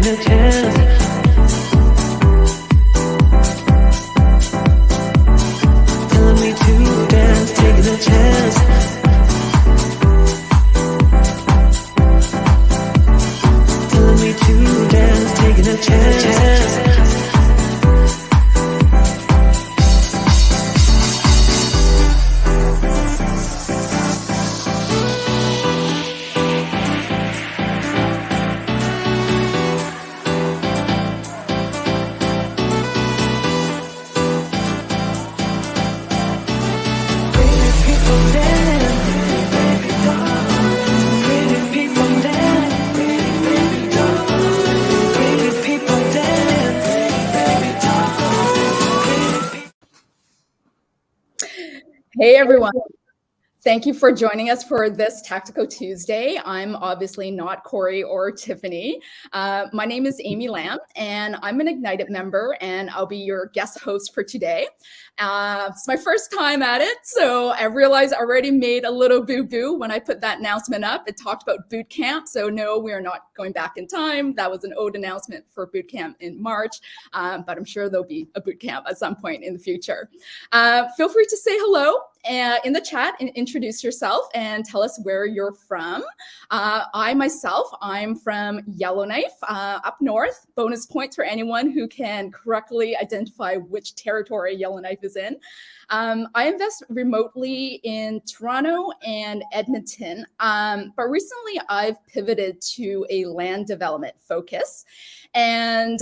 taking a chance. Telling me to dance, taking a chance. Telling me to dance, taking a chance. Hey everyone, thank you for joining us for this Tactical Tuesday. I'm obviously not Corey or Tiffany. My name is Amy Lamb and I'm an IGNiTED member and I'll be your guest host for today. It's my first time at it, so I realized I already made a little boo-boo when I put that announcement up. It talked about boot camp, so no, we are not going back in time. That was an old announcement for boot camp in March, but I'm sure there'll be a boot camp at some point in the future. Feel free to say hello in the chat and introduce yourself and tell us where you're from. I'm from Yellowknife up north. Bonus points for anyone who can correctly identify which territory Yellowknife is in. I invest remotely in Toronto and Edmonton, but recently I've pivoted to a land development focus. And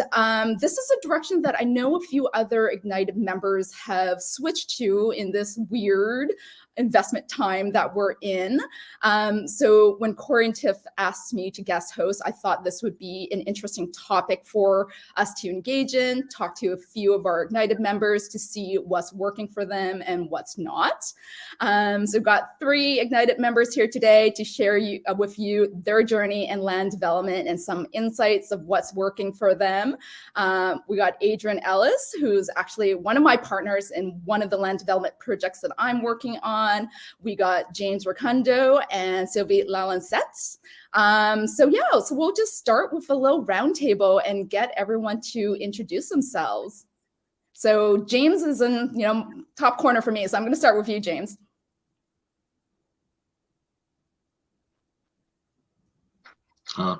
this is a direction that I know a few other IGNiTED members have switched to in this weird investment time that we're in. So when Corey and Tiff asked me to guest host, I thought this would be an interesting topic for us to engage in, talk to a few of our IGNiTED members to see what's working for them and what's not. So we've got 3 IGNiTED members here today to share with you their journey in land development and some insights of what's working for them. We got Adrian Ellis, who's actually one of my partners in one of the land development projects that I'm working on. We got James Rakundo and Sylvie Lalancette. So we'll just start with a little roundtable and get everyone to introduce themselves. So James is in top corner for me, so I'm going to start with you, James. You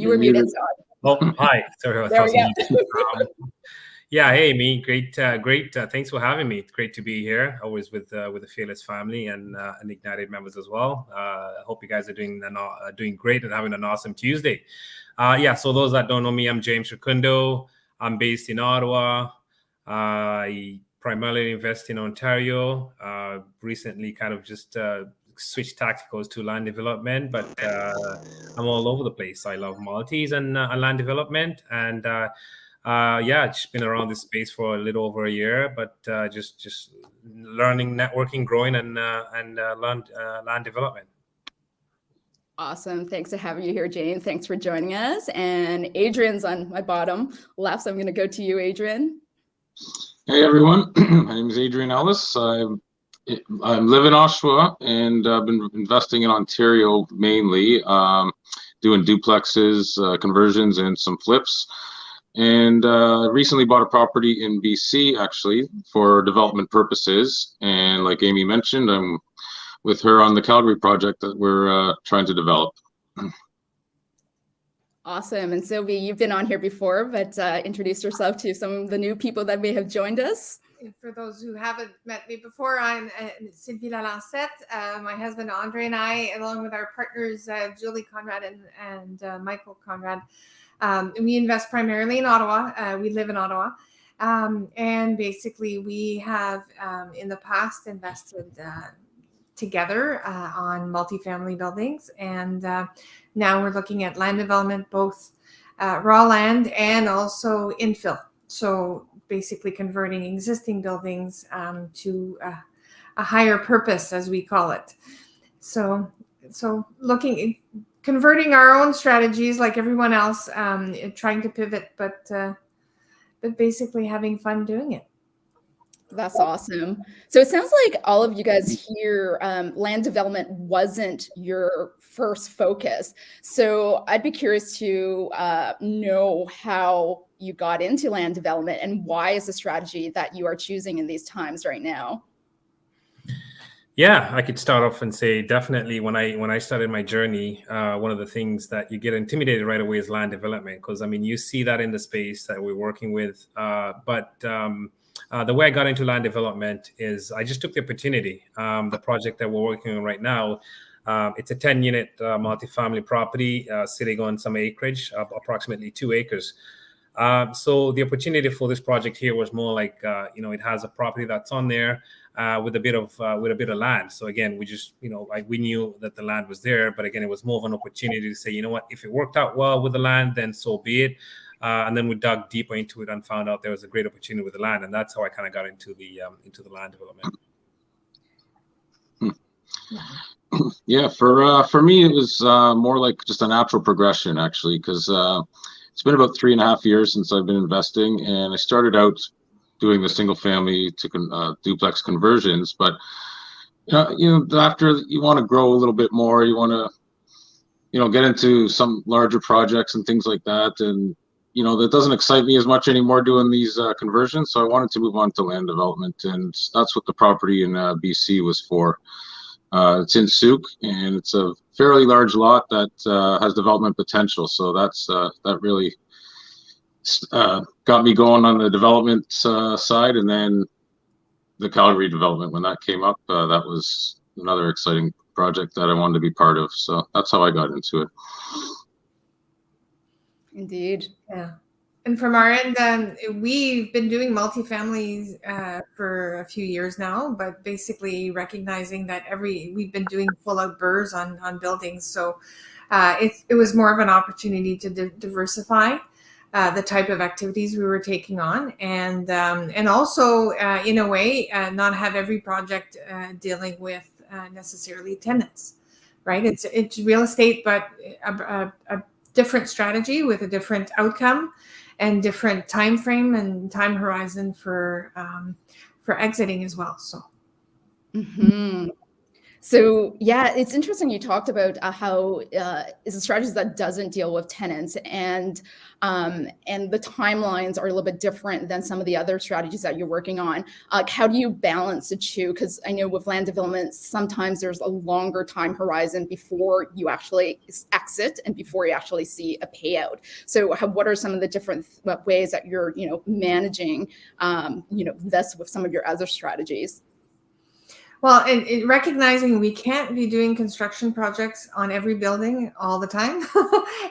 were muted. Hi. Sorry. There we go. Yeah, hey, Amy. Great. Thanks for having me. It's great to be here. Always with the Fearless family and IGNiTED members as well. I hope you guys are doing great and having an awesome Tuesday. So those that don't know me, I'm James Rakundo. I'm based in Ottawa. I primarily invest in Ontario. Recently, kind of just switched tacticals to land development, but I'm all over the place. I love multis and land development, and just been around this space for a little over a year, but just learning, networking, growing, and land development. Awesome. Thanks for having you here, Jane. Thanks for joining us. And Adrian's on my bottom left, so I'm going to go to you, Adrian. Hey, everyone. My name is Adrian Ellis. I live in Oshawa, and I've been investing in Ontario mainly, doing duplexes, conversions, and some flips. And recently bought a property in BC, actually, for development purposes. And like Amy mentioned, I'm with her on the Calgary project that we're trying to develop. Awesome. And Sylvie, you've been on here before, but introduce yourself to some of the new people that may have joined us. For those who haven't met me before, I'm Sylvie Lalancette. My husband Andre and I, along with our partners Julie Conrad and Michael Conrad, we invest primarily in Ottawa. We live in Ottawa. And basically we have in the past invested together on multifamily buildings. And now we're looking at land development, both raw land and also infill. So basically converting existing buildings to a higher purpose, as we call it. So converting our own strategies like everyone else, trying to pivot, but basically having fun doing it. That's awesome. So it sounds like all of you guys here, land development wasn't your first focus. So I'd be curious to know how you got into land development and why is the strategy that you are choosing in these times right now? Yeah, I could start off and say definitely when I started my journey, one of the things that you get intimidated right away is land development, because I mean you see that in the space that we're working with. The way I got into land development is I just took the opportunity. The project that we're working on right now, it's a 10-unit multifamily property sitting on some acreage, approximately 2 acres. So the opportunity for this project here was more like, it has a property that's on there with a bit of land. So again, we just, we knew that the land was there, but again, it was more of an opportunity to say, you know what, if it worked out well with the land, then so be it. And then we dug deeper into it and found out there was a great opportunity with the land, and that's how I kind of got into the land development. Yeah, for me, it was more like just a natural progression, actually, because it's been about 3.5 years since I've been investing, and I started out doing the single family to duplex conversions. But after you want to grow a little bit more, you want to get into some larger projects and things like that, and that doesn't excite me as much anymore doing these conversions. So I wanted to move on to land development, and that's what the property in BC was for. It's in Souk, and it's a fairly large lot that has development potential. So that really got me going on the development side. And then the Calgary development, when that came up, that was another exciting project that I wanted to be part of. So that's how I got into it. Indeed. Yeah. And from our end, we've been doing multifamilies for a few years now, but basically recognizing that we've been doing full out BRRRRs on buildings. So it was more of an opportunity to diversify the type of activities we were taking on, and also in a way not have every project dealing with necessarily tenants, right? It's real estate, but a different strategy with a different outcome and different time frame and time horizon for exiting as well. So. Mm-hmm. So yeah, it's interesting you talked about how is a strategy that doesn't deal with tenants, and the timelines are a little bit different than some of the other strategies that you're working on. How do you balance the two? Because I know with land development, sometimes there's a longer time horizon before you actually exit and before you actually see a payout. So what are some of the different ways that you're managing this with some of your other strategies? Well, and recognizing we can't be doing construction projects on every building all the time,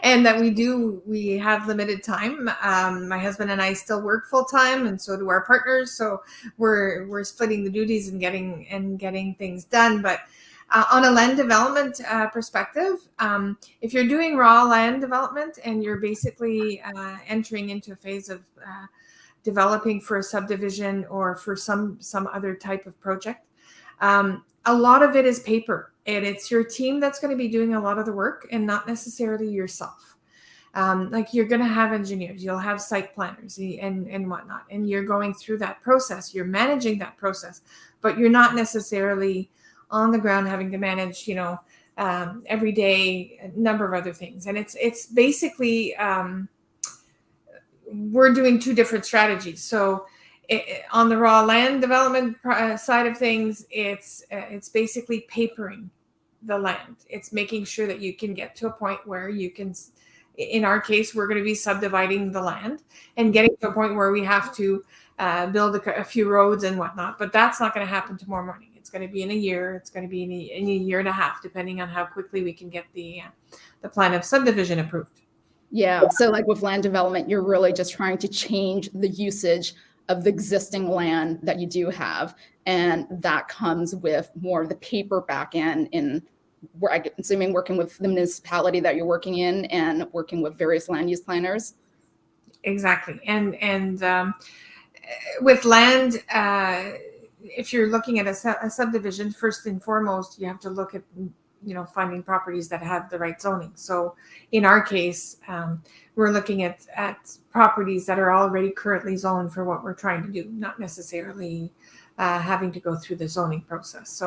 and that we have limited time. My husband and I still work full time, and so do our partners. So we're splitting the duties and getting things done. But on a land development perspective, if you're doing raw land development and you're basically entering into a phase of developing for a subdivision or for some other type of project, a lot of it is paper, and it's your team that's going to be doing a lot of the work and not necessarily yourself. Like you're going to have engineers, you'll have site planners and whatnot, and you're going through that process, you're managing that process, but you're not necessarily on the ground having to manage, every day a number of other things. And it's basically, we're doing two different strategies. So on the raw land development side of things, it's basically papering the land. It's making sure that you can get to a point where you can, in our case, we're going to be subdividing the land and getting to a point where we have to build a few roads and whatnot. But that's not going to happen tomorrow morning. It's going to be in a year. It's going to be in a year and a half, depending on how quickly we can get the plan of subdivision approved. Yeah. So like with land development, you're really just trying to change the usage of the existing land that you do have. And that comes with more of the paper back end in where I'm assuming working with the municipality that you're working in and working with various land use planners. Exactly. And with land, if you're looking at a subdivision, first and foremost, you have to look at finding properties that have the right zoning. So in our case, we're looking at properties that are already currently zoned for what we're trying to do, not necessarily having to go through the zoning process.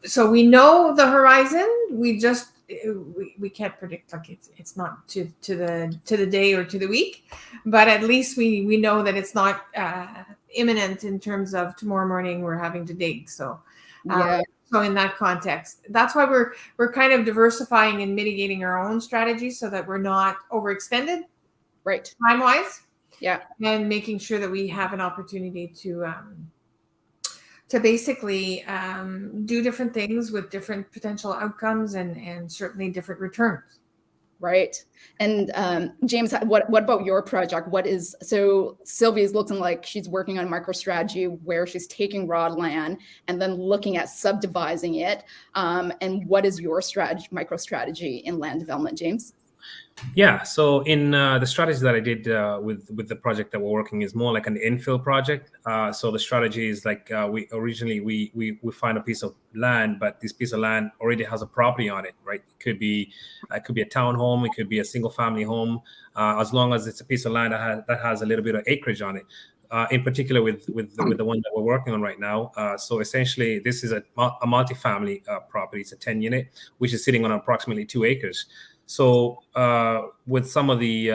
So we know the horizon. We just we can't predict, like it's not to the day or to the week, but at least we know that it's not imminent in terms of tomorrow morning we're having to dig. So so in that context, that's why we're kind of diversifying and mitigating our own strategies so that we're not overextended, right, time wise. Yeah, and making sure that we have an opportunity to basically do different things with different potential outcomes and certainly different returns. Right. And James, what about your project? So Sylvia's looking like she's working on MicroStrategy where she's taking raw land and then looking at subdividing it. And what is your MicroStrategy in land development, James? Yeah, so in the strategy that I did with the project that we're working is more like an infill project. So the strategy is like we find a piece of land, but this piece of land already has a property on it, right? It could be a townhome, it could be a single family home, as long as it's a piece of land that has a little bit of acreage on it. In particular with the one that we're working on right now. So essentially, this is a multi-family property. It's a 10 unit, which is sitting on approximately 2 acres. So with some of the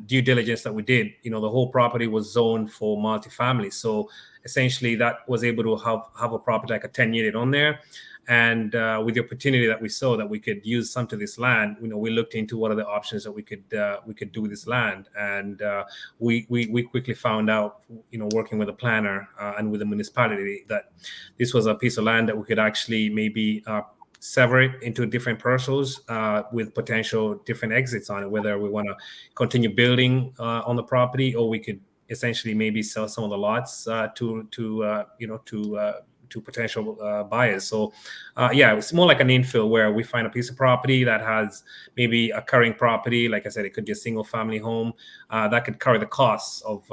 due diligence that we did, the whole property was zoned for multifamily. So essentially that was able to have a property like a 10 unit on there. And with the opportunity that we saw that we could use some of this land, we looked into what are the options that we could do with this land. And we quickly found out, working with a planner and with the municipality, that this was a piece of land that we could actually maybe sever it into different parcels with potential different exits on it, whether we want to continue building on the property, or we could essentially maybe sell some of the lots to potential buyers. So it's more like an infill where we find a piece of property that has maybe a current property. Like I said, it could be a single family home that could carry the costs of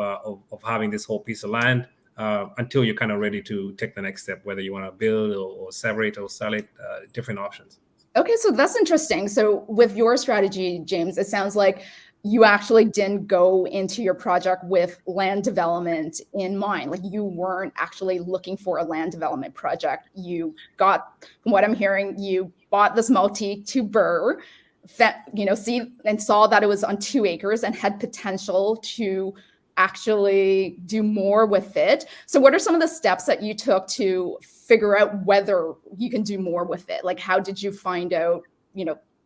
having this whole piece of land until you're kind of ready to take the next step, whether you want to build or sever it or sell it, different options. Okay, so that's interesting. So with your strategy, James, it sounds like you actually didn't go into your project with land development in mind. Like you weren't actually looking for a land development project. You got, from what I'm hearing, you bought this multi-to-burr, saw that it was on 2 acres and had potential to actually do more with it. So what are some of the steps that you took to figure out whether you can do more with it? Like, how did you find out,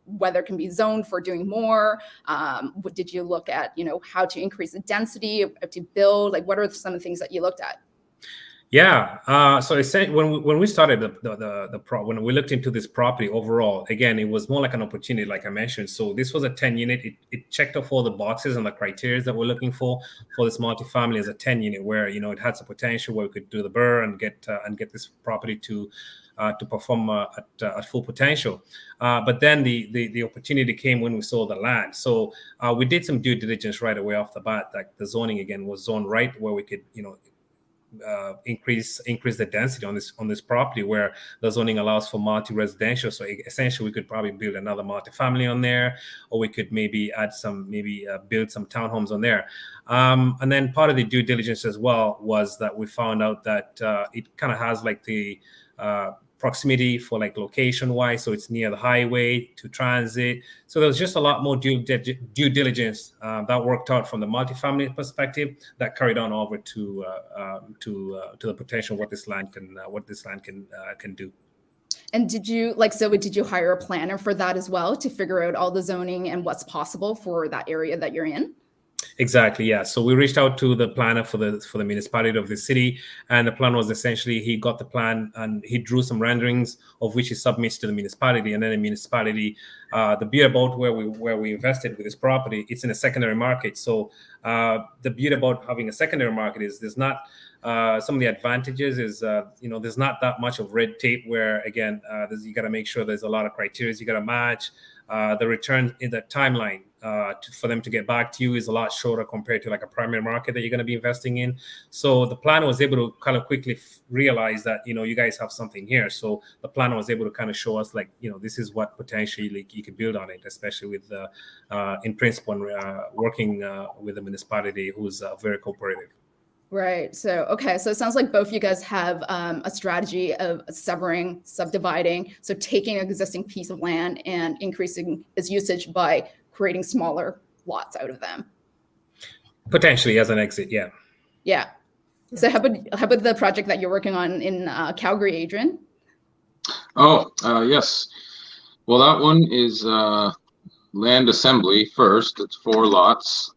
whether it can be zoned for doing more? What did you look at, how to increase the density to build? Like, what are some of the things that you looked at? Yeah. So when we started when we looked into this property overall, again, it was more like an opportunity, like I mentioned. So this was a 10 unit. It checked off all the boxes and the criteria that we're looking for this multifamily as a 10 unit, where it had some potential where we could do the burr and get this property to perform at full potential. But then the opportunity came when we saw the land. So we did some due diligence right away off the bat. Like the zoning again was zoned right where we could increase the density on this property, where the zoning allows for multi-residential. So essentially we could probably build another multifamily on there, or we could maybe add build some townhomes on there. And then part of the due diligence as well was that we found out that it kind of has like the proximity for like location wise, so it's near the highway to transit. So there was just a lot more due diligence that worked out from the multifamily perspective that carried on over to the potential what this land can do. And did you hire a planner for that as well to figure out all the zoning and what's possible for that area that you're in? Exactly, yeah. So we reached out to the planner for the municipality of the city, and the plan was essentially he got the plan and he drew some renderings of which he submits to the municipality, and then the municipality, the beauty about where we invested with this property, it's in a secondary market. So the beauty about having a secondary market is there's not some of the advantages is there's not that much of red tape where again you got to make sure there's a lot of criteria you got to match. The return in the timeline for them to get back to you is a lot shorter compared to like a primary market that you're going to be investing in. So the planner was able to kind of quickly realize that, you guys have something here. So the planner was able to kind of show us like, this is what potentially like, you could build on it, especially with in principle working with the municipality who's very cooperative. Right. So, okay. So it sounds like both of you guys have a strategy of severing, subdividing. So taking an existing piece of land and increasing its usage by creating smaller lots out of them. Potentially as an exit. Yeah. Yeah. So how about the project that you're working on in Calgary, Adrian? Oh, yes. Well, that one is land assembly first. It's 4 lots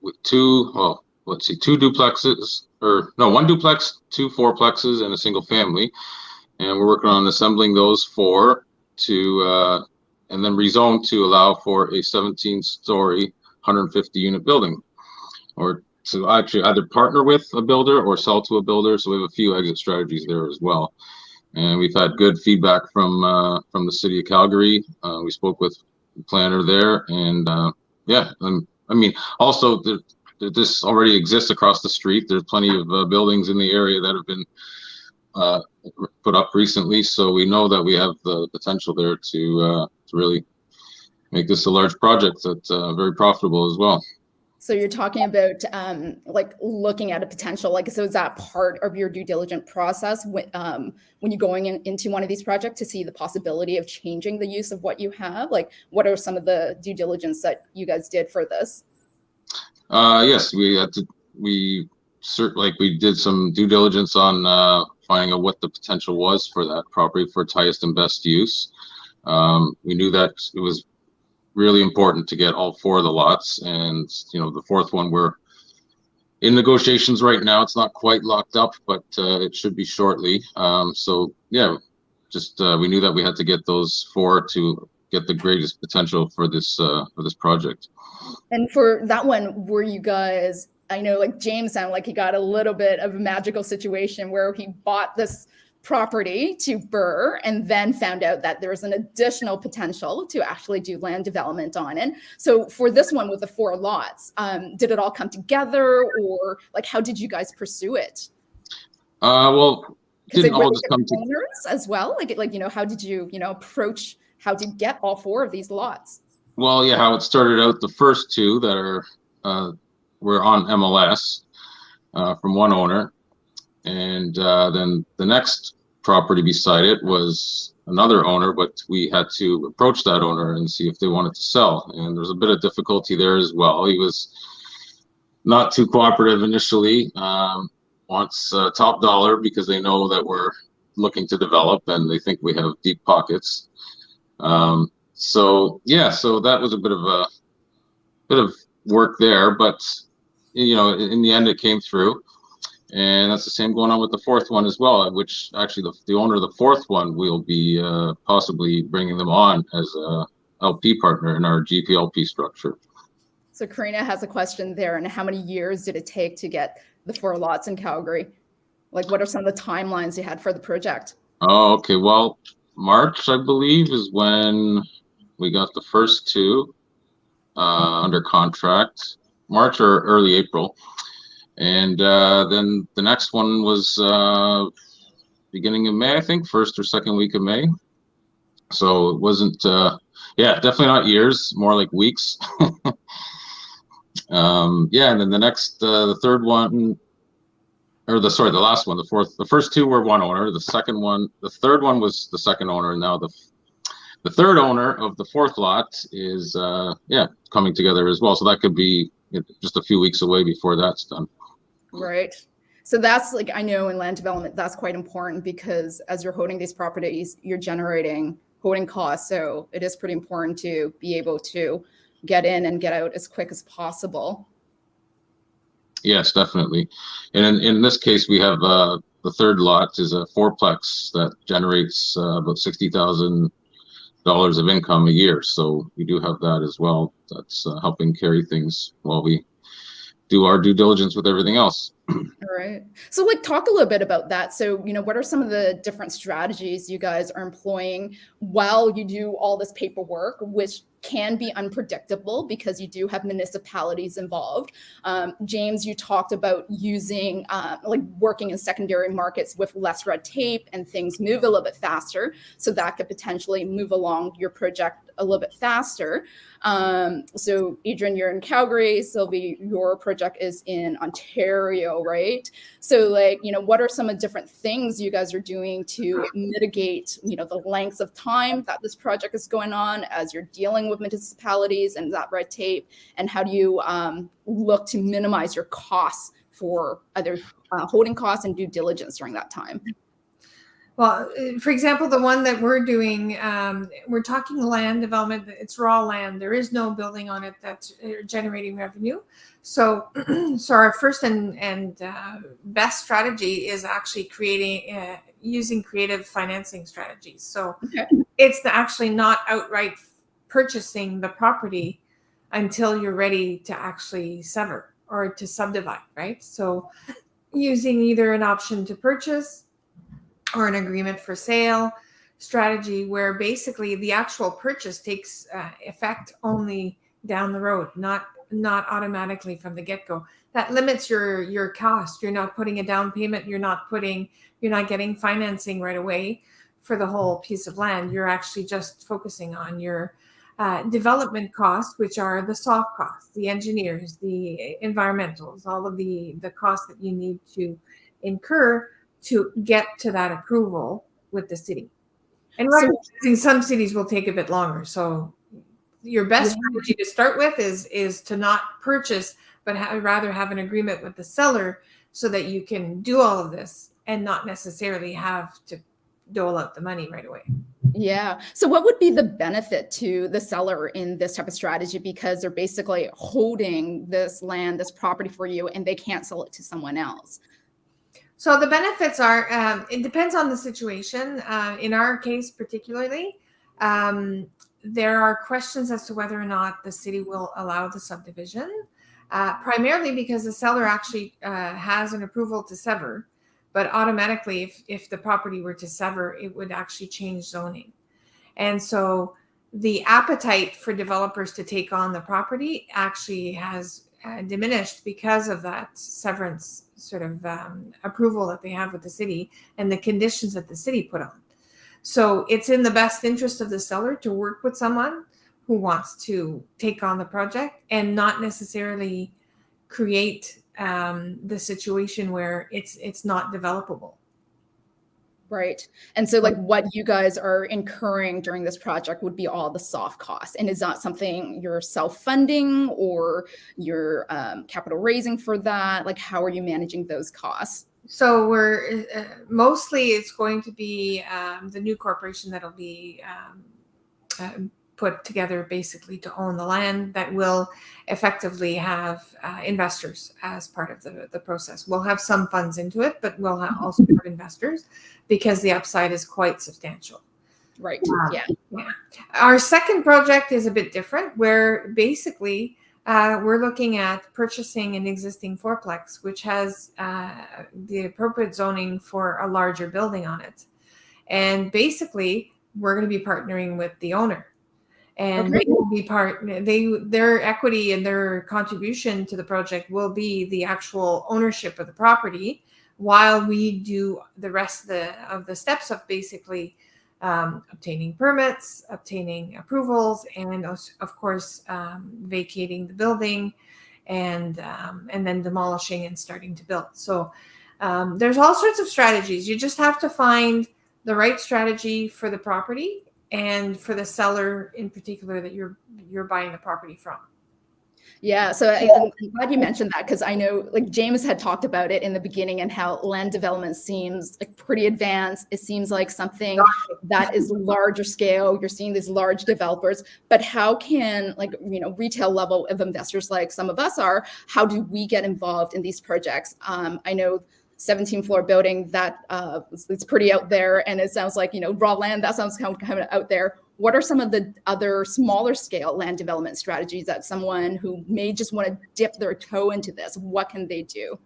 with 2, well, let's see, 2 duplexes, or no, 1 duplex, 2 fourplexes, and a single family. And we're working on assembling those 4 to, and then rezone to allow for a 17-story, 150-unit building, or to actually either partner with a builder or sell to a builder. So we have a few exit strategies there as well. And we've had good feedback from the city of Calgary. We spoke with the planner there, and yeah, I mean, also this already exists across the street. There's plenty of buildings in the area that have been put up recently, so we know that we have the potential there to really make this a large project that's very profitable as well. So you're talking about like looking at a potential, like, so is that part of your due diligence process when you're going into one of these projects to see the possibility of changing the use of what you have? Like, what are some of the due diligence that you guys did for this? Yes, we did some due diligence on finding out what the potential was for that property for its highest and best use. We knew that it was really important to get all 4 of the lots, and the 4th one we're in negotiations right now. It's not quite locked up, but it should be shortly. So yeah, just we knew that we had to get those 4 to get the greatest potential for this project. And for that one, were you guys, I know like James sounded like he got a little bit of a magical situation where he bought this property to Burr and then found out that there's an additional potential to actually do land development on it. So for this one with the 4 lots, did it all come together, or like how did you guys pursue it? Well, it didn't all just come together as well. Like how did you approach how to get all 4 of these lots? Well, yeah, how it started out, the first 2 that were on MLS from one owner. And then the next property beside it was another owner, but we had to approach that owner and see if they wanted to sell. And there's a bit of difficulty there as well. He was not too cooperative initially, wants top dollar because they know that we're looking to develop and they think we have deep pockets. So yeah, so that was a bit of work there, but in the end it came through. And that's the same going on with the 4th one as well, which actually the owner of the 4th one will be possibly bringing them on as a LP partner in our GPLP structure. So Karina has a question there. And how many years did it take to get the 4 lots in Calgary? Like, what are some of the timelines you had for the project? Oh, okay. Well, March, I believe, is when we got the first 2 under contract. March or early April. And then the next one was beginning of May, I think, 1st or 2nd week of May. So it wasn't, yeah, definitely not years, more like weeks. Yeah, and then the next, the 3rd one, or the last one, the 4th, the first 2 were one owner. The 3rd one was the 2nd owner, and now the 3rd owner of the 4th lot is, yeah, coming together as well. So that could be just a few weeks away before that's done. Right. So that's like, I know in land development, that's quite important because as you're holding these properties, you're generating holding costs. So it is pretty important to be able to get in and get out as quick as possible. Yes, definitely. And in this case, we have the 3rd lot is a 4-plex that generates about $60,000 of income a year. So we do have that as well. That's helping carry things while we do our due diligence with everything else. All right. So like talk a little bit about that. So, what are some of the different strategies you guys are employing while you do all this paperwork, which can be unpredictable because you do have municipalities involved. James, you talked about using like working in secondary markets with less red tape and things move a little bit faster. So that could potentially move along your project a little bit faster. So Adrian, you're in Calgary. Sylvie, your project is in Ontario, right? So like, what are some of the different things you guys are doing to mitigate, the lengths of time that this project is going on as you're dealing with municipalities and that red tape? And how do you look to minimize your costs for other holding costs and due diligence during that time? Well, for example, the one that we're doing, we're talking land development. It's raw land. There is no building on it that's generating revenue. So, our first and best strategy is actually using creative financing strategies. So, it's actually not outright purchasing the property until you're ready to actually sever or to subdivide, right? So, using either an option to purchase or an agreement for sale strategy where basically the actual purchase takes effect only down the road, not automatically from the get-go. That limits your cost. You're not putting a down payment. You're not getting financing right away for the whole piece of land. You're actually just focusing on your development costs, which are the soft costs, the engineers, the environmentals, all of the costs that you need to incur to get to that approval with the city. And recognizing some cities will take a bit longer. So your best strategy to start with is to not purchase, but rather have an agreement with the seller so that you can do all of this and not necessarily have to dole out the money right away. Yeah. So what would be the benefit to the seller in this type of strategy? Because they're basically holding this land, this property for you, and they can't sell it to someone else. So the benefits are, it depends on the situation. In our case particularly, there are questions as to whether or not the city will allow the subdivision, primarily because the seller actually has an approval to sever, but automatically if the property were to sever, it would actually change zoning. And so the appetite for developers to take on the property actually has diminished because of that severance sort of approval that they have with the city and the conditions that the city put on. So it's in the best interest of the seller to work with someone who wants to take on the project and not necessarily create the situation where it's not developable. Right. And so like what you guys are incurring during this project would be all the soft costs. And is that something you're self-funding or you're capital raising for that? Like how are you managing those costs? So we're mostly it's going to be the new corporation that'll be put together basically to own the land that will effectively have investors as part of the process. We'll have some funds into it, but we'll also have investors because the upside is quite substantial. Right. Yeah. Our second project is a bit different where basically we're looking at purchasing an existing fourplex, which has the appropriate zoning for a larger building on it. And basically we're going to be partnering with the owner. And they will be their equity and their contribution to the project will be the actual ownership of the property while we do the rest of the steps of basically obtaining permits, obtaining approvals, and of course vacating the building and then demolishing and starting to build. So there's all sorts of strategies. You just have to find the right strategy for the property and for the seller in particular that you're buying the property from. Yeah, so I'm glad you mentioned that because I know like James had talked about it in the beginning and how land development seems like pretty advanced. It seems like something that is larger scale. You're seeing these large developers, but how can retail level of investors like some of us are, how do we get involved in these projects? I know 17-floor building that it's pretty out there, and it sounds like raw land that sounds kind of out there. What are some of the other smaller scale land development strategies that someone who may just want to dip their toe into this, what can they do?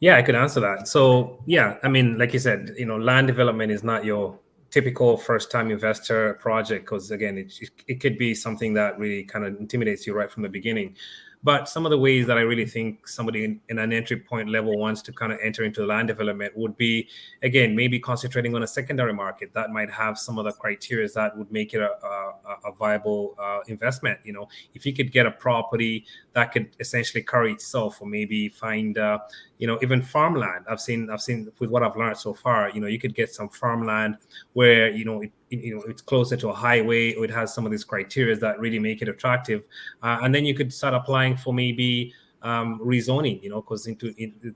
Yeah, I could answer that. So yeah, I mean, like you said, land development is not your typical first-time investor project, because again, it could be something that really kind of intimidates you right from the beginning. But some of the ways that I really think somebody in an entry point level wants to kind of enter into land development would be, again, maybe concentrating on a secondary market that might have some of the criteria that would make it a viable investment. If you could get a property that could essentially carry itself, or maybe find even farmland. I've seen with what I've learned so far, you could get some farmland where it's closer to a highway, or it has some of these criteria that really make it attractive, and then you could start applying for maybe rezoning, because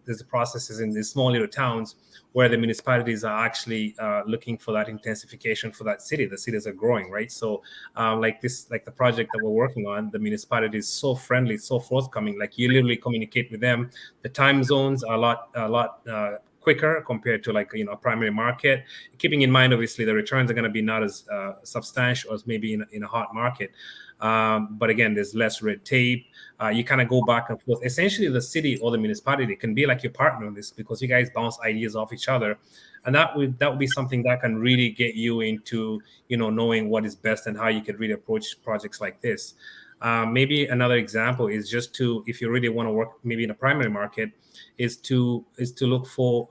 there's processes in these small little towns where the municipalities are actually looking for that intensification for that city. The cities are growing, right? So like the project that we're working on, the municipality is so friendly, so forthcoming. Like, you literally communicate with them. The time zones are a lot quicker compared to a primary market, keeping in mind obviously the returns are going to be not as substantial as maybe in a hot market. But again, there's less red tape. You kind of go back and forth. Essentially, the city or the municipality can be like your partner on this, because you guys bounce ideas off each other, and that would be something that can really get you into knowing what is best and how you could really approach projects like this. Maybe another example is just to, if you really want to work maybe in a primary market, is to look for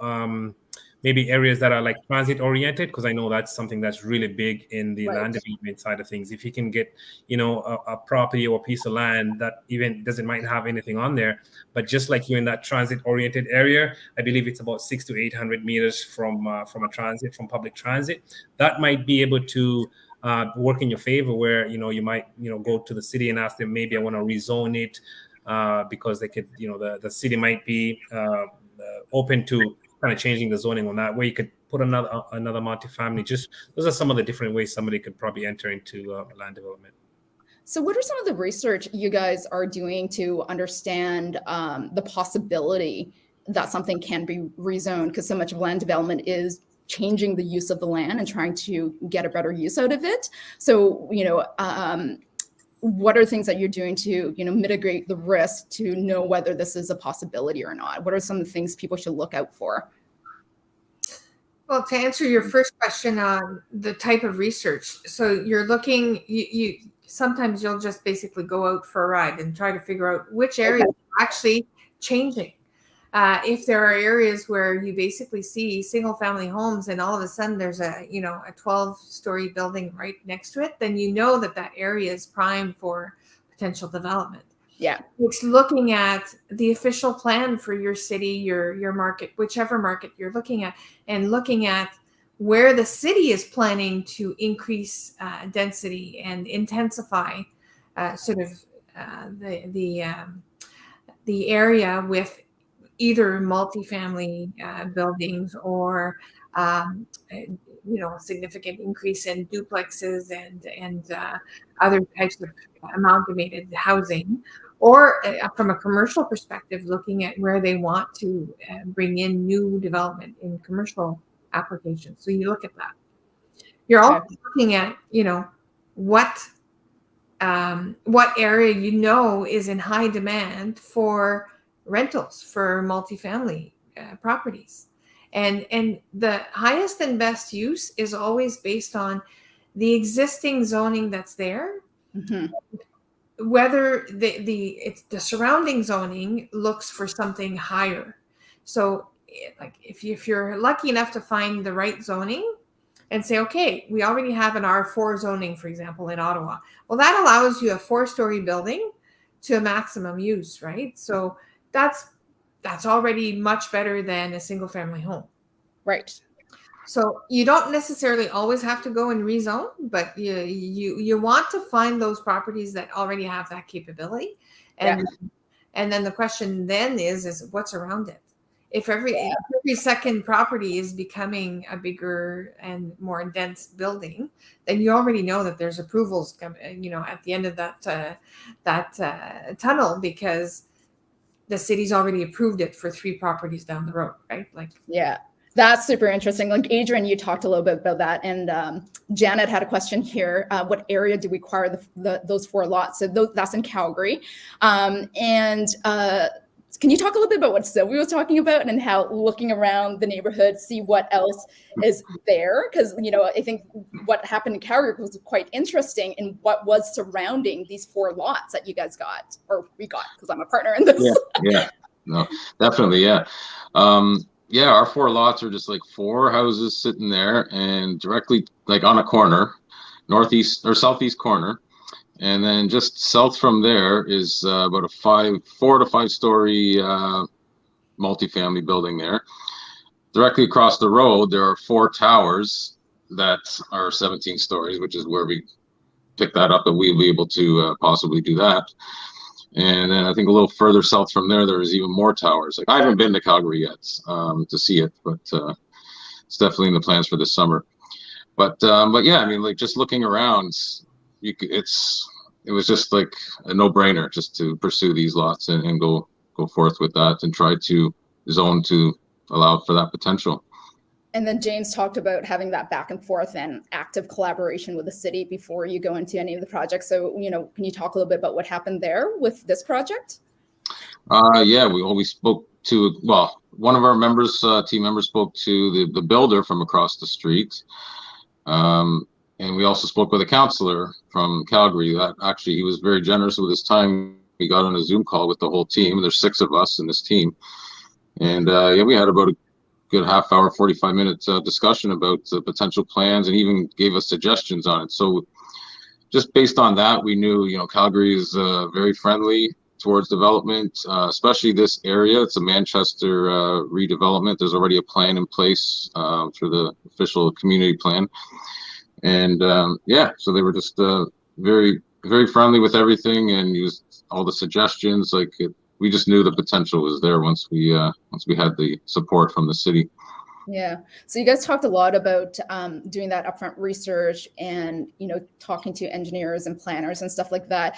maybe areas that are like transit oriented, because I know that's something that's really big in the Right. land development side of things. If you can get a property or a piece of land that even doesn't might have anything on there, but just like you're in that transit oriented area, I believe it's about 600 to 800 meters from public transit, that might be able to work in your favor, where you might go to the city and ask them, maybe I want to rezone it, because they could, the city might be open to kind of changing the zoning on that, where you could put another multifamily. Just those are some of the different ways somebody could probably enter into land development. So what are some of the research you guys are doing to understand the possibility that something can be rezoned? Because so much of land development is changing the use of the land and trying to get a better use out of it. So, what are things that you're doing to, mitigate the risk to know whether this is a possibility or not? What are some of the things people should look out for? Well, to answer your first question on the type of research, so you're looking, you sometimes you'll just basically go out for a ride and try to figure out which areas are actually changing. If there are areas where you basically see single family homes and all of a sudden there's a 12-story building right next to it, then you know that area is prime for potential development. Yeah. It's looking at the official plan for your city, your market, whichever market you're looking at, and looking at where the city is planning to increase density and intensify the area with either multifamily buildings or significant increase in duplexes and other types of amalgamated housing, or from a commercial perspective, looking at where they want to bring in new development in commercial applications. So you look at that. You're also looking at what area is in high demand for rentals for multifamily properties, and the highest and best use is always based on the existing zoning that's there, whether the surrounding zoning looks for something higher. So like if you're lucky enough to find the right zoning and say, okay, we already have an R4 zoning, for example, in Ottawa, well, that allows you a 4-story building to a maximum use, right? So that's already much better than a single family home. Right. So you don't necessarily always have to go and rezone, but you want to find those properties that already have that capability. And then the question then is what's around it? If every second property is becoming a bigger and more dense building, then you already know that there's approvals coming, at the end of that tunnel, because the city's already approved it for 3 properties down the road, right? That's super interesting. Like, Adrian, you talked a little bit about that, and Janet had a question here. What area do we acquire those 4 lots? So that's in Calgary, can you talk a little bit about what Sylvie was talking about and how looking around the neighborhood, see what else is there? Because, I think what happened in Calgary was quite interesting in what was surrounding these 4 lots that you guys got, or we got, because I'm a partner in this. Yeah, no, definitely, yeah. Yeah, our 4 lots are just like 4 houses sitting there and directly like on a corner, northeast or southeast corner. And then just south from there is about a 4 to 5 story multifamily building there. Directly across the road, there are 4 towers that are 17 stories, which is where we picked that up, and we'll be able to possibly do that. And then I think a little further south from there, there's even more towers. Like I haven't been to Calgary yet to see it, but it's definitely in the plans for this summer. But yeah, I mean, like just looking around, it was just like a no-brainer just to pursue these lots and go forth with that and try to zone to allow for that potential. And then James talked about having that back and forth and active collaboration with the city before you go into any of the projects. So, can you talk a little bit about what happened there with this project? Yeah, we always spoke to, well, one of our members, team members spoke to the builder from across the street. And we also spoke with a counselor from Calgary. That actually, he was very generous with his time. We got on a Zoom call with the whole team. There's 6 of us in this team. And yeah, we had about a good half hour, 45-minute discussion about the potential plans and even gave us suggestions on it. So just based on that, we knew, Calgary is very friendly towards development, especially this area. It's a Manchester redevelopment. There's already a plan in place through the official community plan. And yeah, so they were just very, very friendly with everything and used all the suggestions. We just knew the potential was there once we had the support from the city. Yeah. So you guys talked a lot about doing that upfront research and, talking to engineers and planners and stuff like that.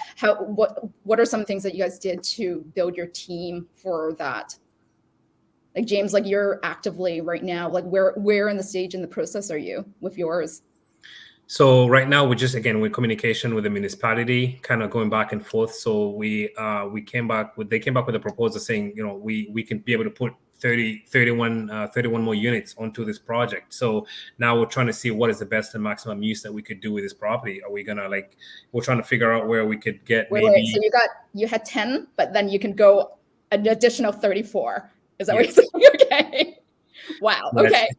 What are some things that you guys did to build your team for that? Like James, like you're actively right now, like where in the stage in the process are you with yours? So right now we're communication with the municipality, kind of going back and forth. So they came back with a proposal saying, we can be able to put 31 more units onto this project. So now we're trying to see what is the best and maximum use that we could do with this property. Are we gonna we're trying to figure out where we could get maybe. So you had 10, but then you can go an additional 34. Is that what you're saying? Okay. Wow. Okay.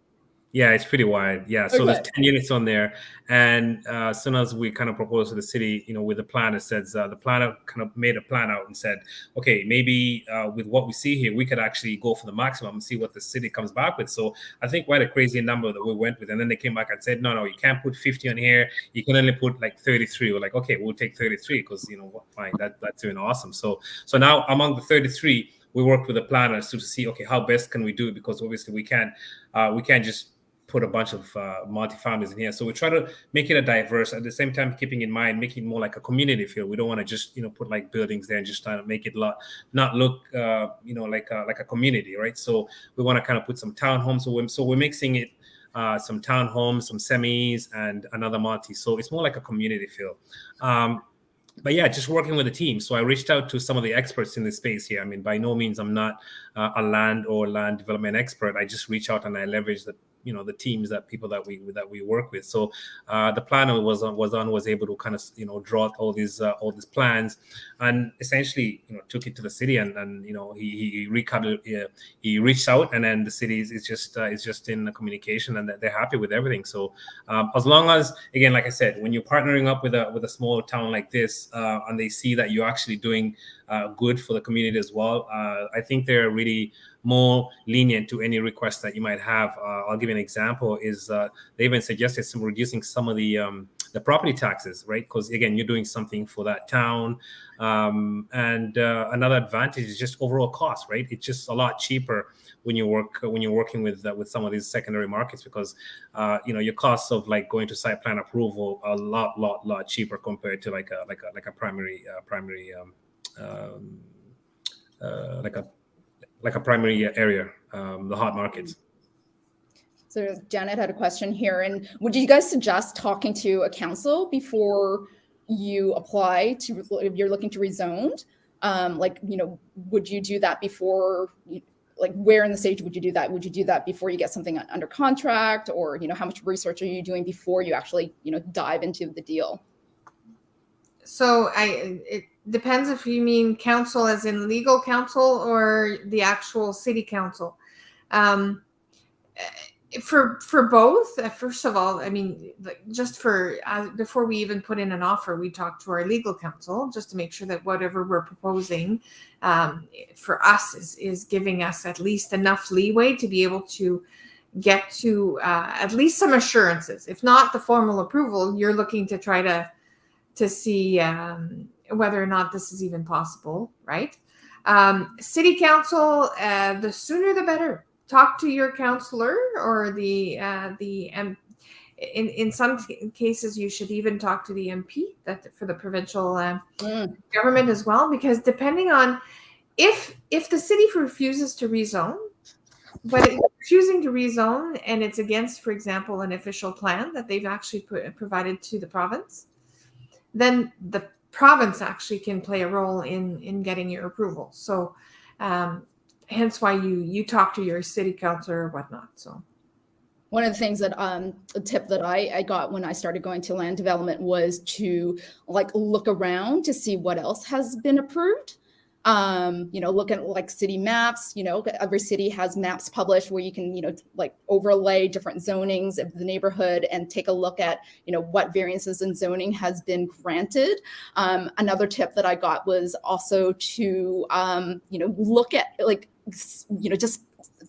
Yeah, it's pretty wide. Yeah, so there's 10 units on there, and as soon as we kind of proposed to the city, with the plan, it says the planner kind of made a plan out and said, okay, maybe with what we see here, we could actually go for the maximum and see what the city comes back with. So I think quite a crazy number that we went with, and then they came back and said, no, you can't put 50 on here. You can only put like 33. We're like, okay, we'll take 33 because fine, that's doing awesome. So now among the 33, we worked with the planners to see, okay, how best can we do it, because obviously we can't just put a bunch of multi-families in here. So we try to make it a diverse, at the same time keeping in mind, making it more like a community feel. We don't want to just put like buildings there and just trying to make it not look like a community, right? So we want to kind of put some townhomes. So we're mixing it, some townhomes, some semis, and another multi. So it's more like a community feel. But yeah, just working with the team. So I reached out to some of the experts in this space here. I mean, by no means I'm not a land development expert. I just reach out and I leverage the teams, people that we work with. So the planner was able to kind of draw out all these plans, and essentially took it to the city, and he reached out, and then the city is just in communication, and they're happy with everything. So as long as, again, like I said, when you're partnering up with a small town like this, and they see that you're actually doing good for the community as well, I think they're really more lenient to any requests that you might have. I'll give you an example. Is they even suggested some reducing some of the property taxes, right? Because again, you're doing something for that town, and another advantage is just overall cost, right? It's just a lot cheaper when you're working with some of these secondary markets, because your costs of like going to site plan approval are a lot cheaper compared to like a primary area, the hot markets. So Janet had a question here, and would you guys suggest talking to a council before you apply to, if you're looking to rezone? Like, would you do that before? Like, where in the stage would you do that? Would you do that before you get something under contract, or how much research are you doing before you actually dive into the deal? So it depends if you mean council as in legal counsel or the actual city council. For both, first of all, I mean, just for before we even put in an offer, we talk to our legal counsel just to make sure that whatever we're proposing for us is giving us at least enough leeway to be able to get to at least some assurances. If not the formal approval, you're looking to try to see whether or not this is even possible, right? City council, the sooner the better. Talk to your councillor or in some cases you should even talk to the MP for the provincial government as well, because depending on if the city refuses to rezone, but it's refusing to rezone and it's against, for example, an official plan that they've actually provided to the province, then the province actually can play a role in getting your approval. So hence why you talk to your city councilor or whatnot. So one of the things that a tip that I got when I started going to land development was to look around to see what else has been approved. Look at city maps. Every city has maps published where you can overlay different zonings of the neighborhood and take a look at what variances in zoning has been granted. Another tip that I got was also to look at just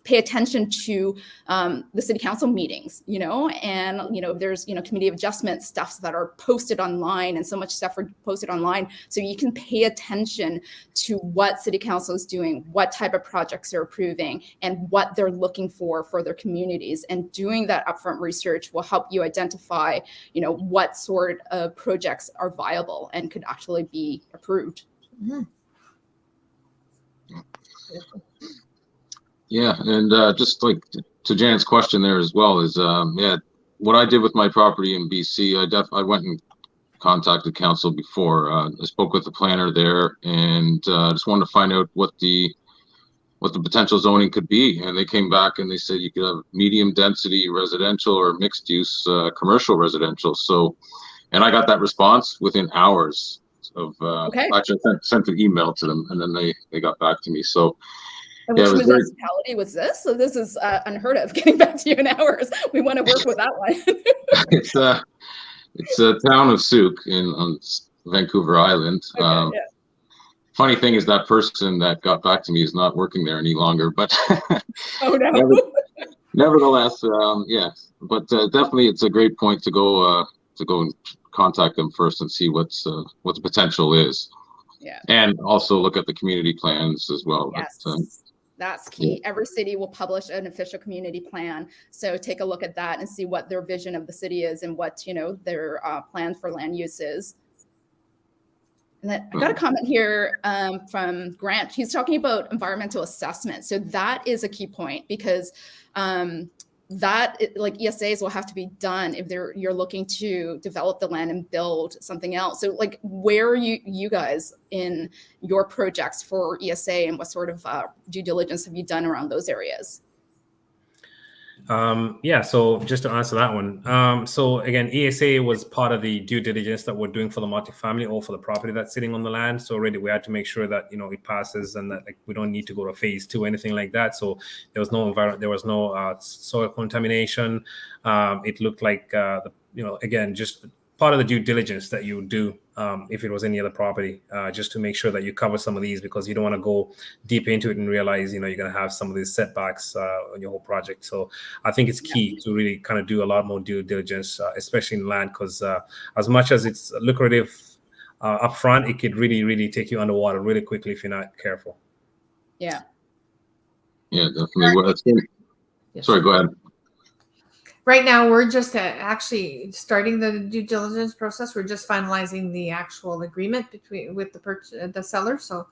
pay attention to the city council meetings, and there's committee of adjustment stuff that are posted online, and so much stuff are posted online, so you can pay attention to what city council is doing, what type of projects they're approving, and what they're looking for their communities. And doing that upfront research will help you identify what sort of projects are viable and could actually be approved. Mm-hmm. Yeah, and just to Janet's question there as well is, what I did with my property in BC, I went and contacted council before. I spoke with the planner there, and just wanted to find out what the potential zoning could be. And they came back and they said you could have medium density residential or mixed use commercial residential. So, and I got that response within hours of actually I sent an email to them, and then they got back to me. So. And which municipality was this? So this is unheard of, getting back to you in hours. We want to work with that one. It's a town of Souk on Vancouver Island. Okay, Funny thing is that person that got back to me is not working there any longer. But oh no. Nevertheless, but definitely it's a great point to go and contact them first and see what the potential is. Yeah. And also look at the community plans as well. Yes. That's key. Yeah. Every city will publish an official community plan. So take a look at that and see what their vision of the city is and what, their plan for land use is. And then I got a comment here from Grant. He's talking about environmental assessment. So that is a key point, because ESAs will have to be done if you're looking to develop the land and build something else. So where are you guys in your projects for ESA, and what sort of due diligence have you done around those areas? So just to answer that one, so again, ESA was part of the due diligence that we're doing for the multifamily or for the property that's sitting on the land. So really, we had to make sure that it passes, and that we don't need to go to phase 2 or anything like that. So there was no environment, there was no soil contamination. It looked like again, just part of the due diligence that you do if it was any other property, just to make sure that you cover some of these, because you don't want to go deep into it and realize you're going to have some of these setbacks on your whole project. So I think it's key to really kind of do a lot more due diligence, especially in land, because as much as it's lucrative upfront, it could really, really take you underwater really quickly if you're not careful. Yeah. Yeah, definitely. Sorry, go ahead. Right now, we're just actually starting the due diligence process. We're just finalizing the actual agreement with the seller. So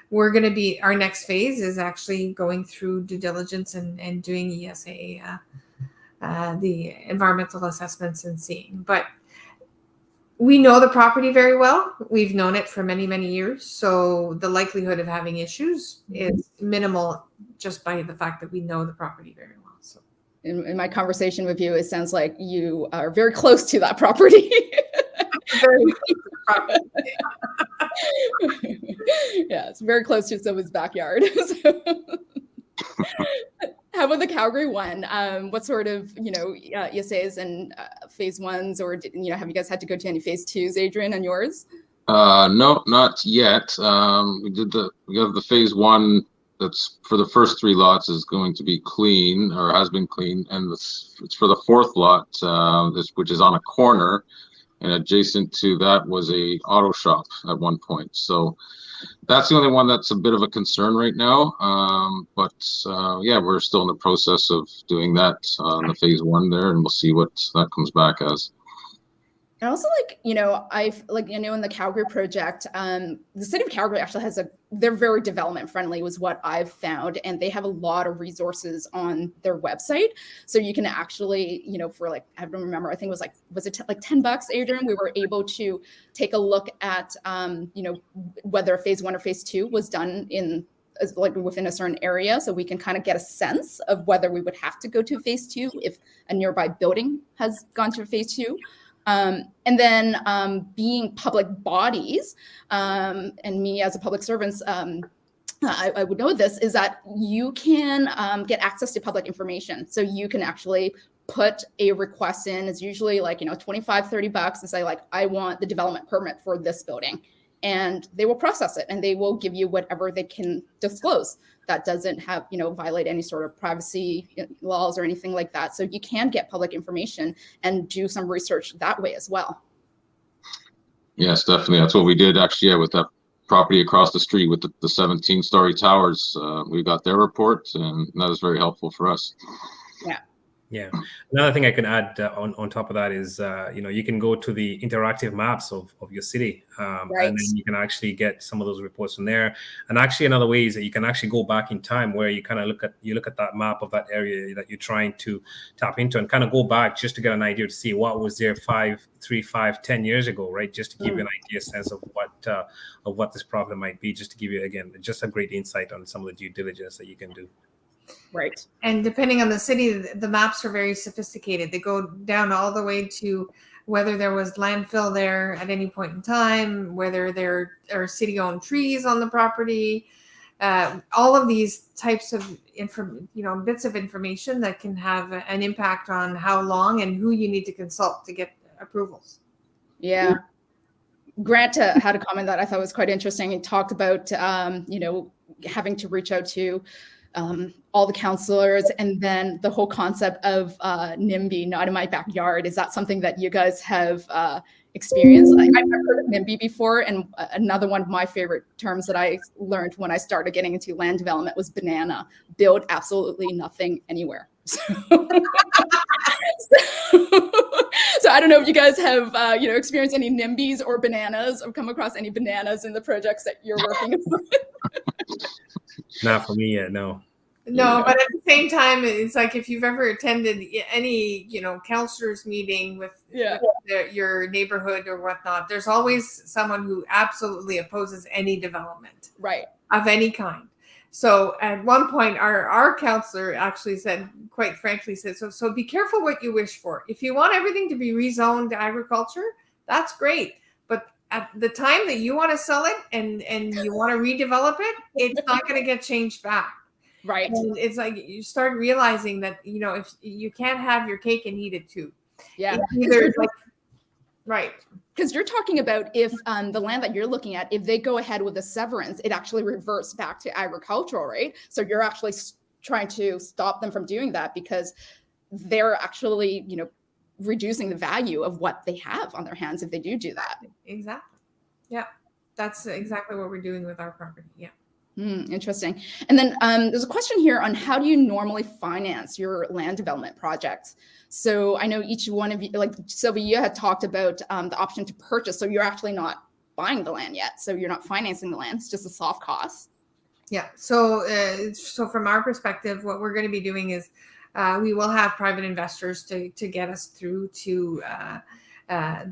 we're going to be, our next phase is actually going through due diligence and doing ESA, the environmental assessments and seeing. But We know the property very well. We've known it for many, many years. So the likelihood of having issues is minimal just by the fact that we know the property very well. So In my conversation with you, it sounds like you are very close to that property. very close to the property. Yeah, it's very close to someone's backyard. So, how about the Calgary one? What sort of, ESAs and phase ones, or have you guys had to go to any phase twos, Adrian, on yours? No, not yet. We have the phase one that's for the first 3 lots is going to be clean or has been clean, and it's for the 4th lot, which is on a corner, and adjacent to that was a auto shop at one point. So that's the only one that's a bit of a concern right now. But we're still in the process of doing that on the phase one there, and we'll see what that comes back as. And also, in the Calgary project, the city of Calgary actually they're very development friendly, was what I've found. And they have a lot of resources on their website. So you can actually, for I don't remember, I think it was it $10, Adrian? We were able to take a look at, whether phase one or phase two was done within a certain area. So we can kind of get a sense of whether we would have to go to phase two if a nearby building has gone to phase two. And then being public bodies, and me as a public servant, I would know this, is that you can get access to public information. So you can actually put a request in. It's usually $25-$30 and say I want the development permit for this building. And they will process it and they will give you whatever they can disclose that doesn't have, violate any sort of privacy laws or anything like that. So you can get public information and do some research that way as well. Yes, definitely. That's what we did actually with that property across the street with the 17-story towers. We got their report, and that was very helpful for us. Yeah. Another thing I can add on top of that is, you can go to the interactive maps of your city, Right. and then you can actually get some of those reports from there. And actually, another way is that you can actually go back in time, where you kind of look at that map of that area that you're trying to tap into, and kind of go back just to get an idea to see what was there 10 years ago, right? Just to give you an sense of what this problem might be, just to give you, again, just a great insight on some of the due diligence that you can do. Right. And depending on the city, the maps are very sophisticated. They go down all the way to whether there was landfill there at any point in time, whether there are city-owned trees on the property, all of these types of bits of information that can have an impact on how long and who you need to consult to get approvals. Yeah. Grant had a comment that I thought was quite interesting. He talked about, having to reach out to all the counselors, and then the whole concept of NIMBY, not in my backyard. Is that something that you guys have experienced? I've heard of NIMBY before, and another one of my favorite terms that I learned when I started getting into land development was banana. Build absolutely nothing anywhere. So I don't know if you guys have experienced any NIMBYs or bananas, or come across any bananas in the projects that you're working on. Not for me yet, no. No, but at the same time, it's like if you've ever attended any, counselors meeting with your neighborhood or whatnot, there's always someone who absolutely opposes any development, right, of any kind. So at one point, our counselor actually said, quite frankly, so be careful what you wish for. If you want everything to be rezoned to agriculture, that's great. But at the time that you want to sell it and you want to redevelop it, it's not going to get changed back. Right. And it's like you start realizing that, if you can't have your cake and eat it too. Yeah. Right. Because you're talking about if the land that you're looking at, if they go ahead with a severance, it actually reverts back to agricultural, right? So you're actually trying to stop them from doing that because they're actually, reducing the value of what they have on their hands if they do that. Exactly. Yeah. That's exactly what we're doing with our property. Yeah. Interesting. And then there's a question here on how do you normally finance your land development projects? So I know each one of you, like Sylvia, you had talked about the option to purchase. So you're actually not buying the land yet. So you're not financing the land. It's just a soft cost. Yeah. So from our perspective, what we're going to be doing is we will have private investors to get us through to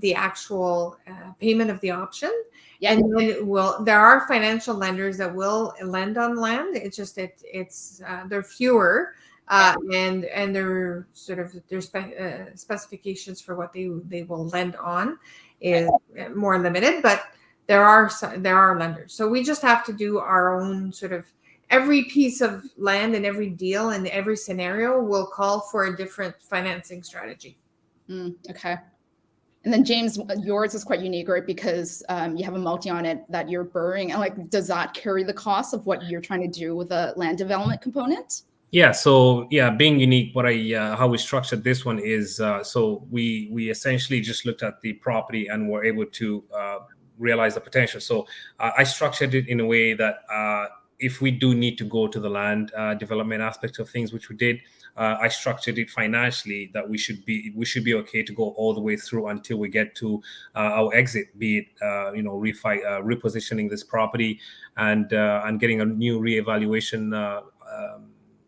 the actual payment of the option. Yeah. And then there are financial lenders that will lend on land. It's just they're fewer, and their sort of their specifications for what they will lend on is more limited. But there are lenders, so we just have to do our own sort of. Every piece of land and every deal and every scenario will call for a different financing strategy. Okay. And then James, yours is quite unique, right? Because you have a multi on it that you're burring, and like, does that carry the cost of what you're trying to do with a land development component? Yeah. So yeah, being unique, how we structured this one is so we essentially just looked at the property and were able to realize the potential. So I structured it in a way that if we do need to go to the land development aspect of things, which we did, I structured it financially that we should be okay to go all the way through until we get to our exit, be it repositioning this property and getting a new reevaluation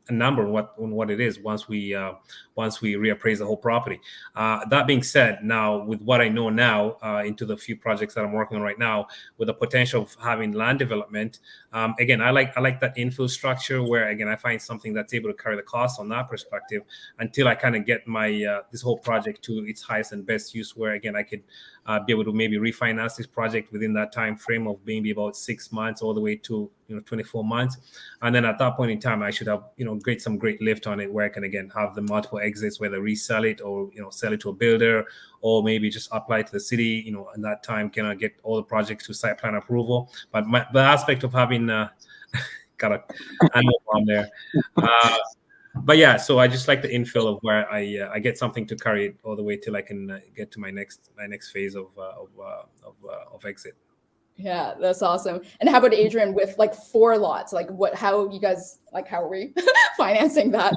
number on what it is once we reappraise the whole property. That being said, now with what I know now, into the few projects that I'm working on right now, with the potential of having land development, again, I like that infill structure where, again, I find something that's able to carry the cost on that perspective until I kind of get my this whole project to its highest and best use, where again I could be able to maybe refinance this project within that time frame of maybe about 6 months all the way to 24 months, and then at that point in time I should have some great lift on it, where I can again have the multiple exits, whether resell it or sell it to a builder, or maybe just apply to the city. In that time, can I get all the projects to site plan approval? But the aspect of having got a animal on there. But yeah, so I just like the infill of where I get something to carry it all the way till I can get to my next phase of exit. Yeah, that's awesome. And how about Adrian with like 4 lots? Like how you guys, like, how are we financing that?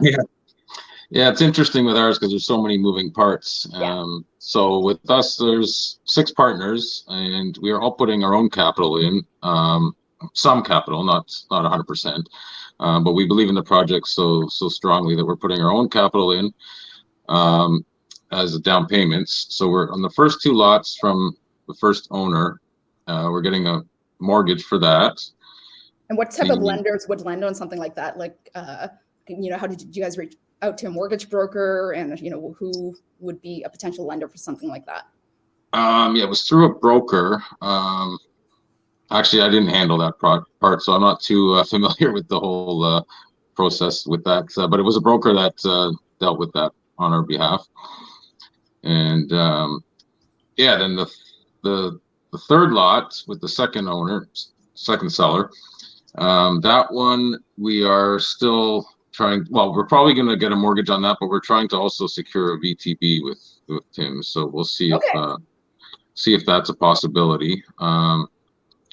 Yeah, it's interesting with ours because there's so many moving parts. Yeah. So with us, there's 6 partners, and we are all putting our own capital in. Some capital, not 100%, but we believe in the project so strongly that we're putting our own capital in as down payments. So we're on the first 2 lots from the first owner. We're getting a mortgage for that. And what type of lenders would lend on something like that? Like, how did you guys reach out to a mortgage broker, and who would be a potential lender for something like that? Yeah, it was through a broker. Actually, I didn't handle that part, so I'm not too familiar with the whole process with that. But it was a broker that dealt with that on our behalf. And yeah, then the third lot with the second seller, that one we are still trying. Well, we're probably going to get a mortgage on that, but we're trying to also secure a VTB with Tim. So we'll see if that's a possibility.